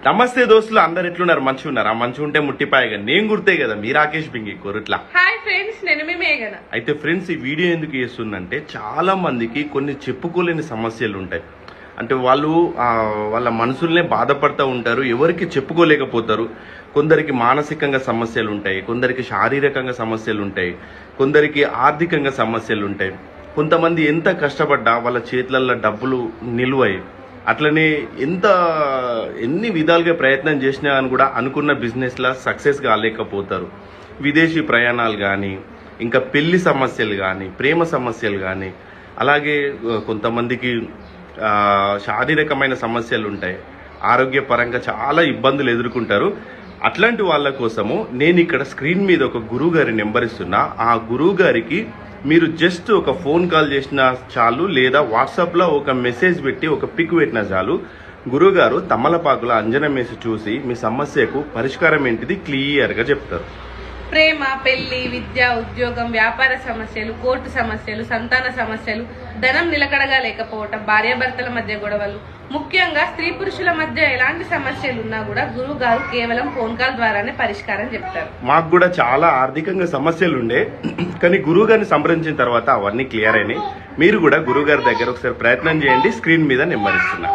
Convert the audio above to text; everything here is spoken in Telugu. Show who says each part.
Speaker 1: నమస్తే దోస్తులు, అందరు ఎట్లున్నారు? మంచిగా ఉన్నారా? మంచిగా ఉంటే ముట్టిపాయగా నేను గుర్తే కదా మీ రాకేష్ బింగి కొరుట్లా.
Speaker 2: హాయ్ ఫ్రెండ్స్, నేను మీ మేఘన.
Speaker 1: అయితే ఫ్రెండ్స్, ఈ వీడియో ఎందుకు చేస్తుందంటే చాలా మందికి కొన్ని చెప్పుకోలేని సమస్యలు ఉంటాయి. అంటే వాళ్ళు వాళ్ళ మనసుల్నే బాధపడుతూ ఉంటారు, ఎవరికి చెప్పుకోలేకపోతారు. కొందరికి మానసికంగా సమస్యలు ఉంటాయి, కొందరికి శారీరకంగా సమస్యలు ఉంటాయి, కొందరికి ఆర్థికంగా సమస్యలు ఉంటాయి. కొంతమంది ఎంత కష్టపడ్డా వాళ్ళ చేతులలో డబ్బులు నిలువయి, అట్లనే ఎన్ని విధాలుగా ప్రయత్నం చేసినా అని కూడా అనుకున్న బిజినెస్లా సక్సెస్ కాలేకపోతారు. విదేశీ ప్రయాణాలు కానీ, ఇంకా పెళ్లి సమస్యలు కానీ, ప్రేమ సమస్యలు కానీ, అలాగే కొంతమందికి శారీరకమైన సమస్యలు ఉంటాయి, ఆరోగ్యపరంగా చాలా ఇబ్బందులు ఎదుర్కొంటారు. అట్లాంటి వాళ్ళ కోసము నేను ఇక్కడ స్క్రీన్ మీద ఒక గురువు గారి నెంబర్ ఇస్తున్నా. ఆ గురువు గారికి మీరు జస్ట్ ఒక ఫోన్ కాల్ చేసినా చాలు, లేదా వాట్సాప్లో ఒక మెసేజ్ పెట్టి ఒక పిక్ పెట్టినా చాలు, గురువుగారు తమలపాకుల అంజనమేసి చూసి మీ సమస్యకు పరిష్కారం ఏంటిది క్లియర్గా చెప్తారు.
Speaker 2: ప్రేమ, పెళ్లి, విద్య, ఉద్యోగం, వ్యాపార సమస్యలు, కోర్టు సమస్యలు, సంతాన సమస్యలు, ధనం నిలకడగా లేకపోవటం, భార్యాభర్తల మధ్య గొడవలు, ముఖ్యంగా స్త్రీ పురుషుల మధ్య ఎలాంటి సమస్యలు ఉన్నా కూడా గురువు గారు కేవలం ఫోన్ కాల్ ద్వారానే పరిష్కారం చెప్తారు.
Speaker 1: మాకు కూడా చాలా ఆర్థికంగా సమస్యలు ఉండే, కానీ గురువు గారిని సంప్రదించిన తర్వాత అవన్నీ క్లియర్ అయినాయి. మీరు కూడా గురువు గారి దగ్గర ఒకసారి ప్రయత్నం చేయండి. స్క్రీన్ మీద నెంబర్ ఇస్తున్నా.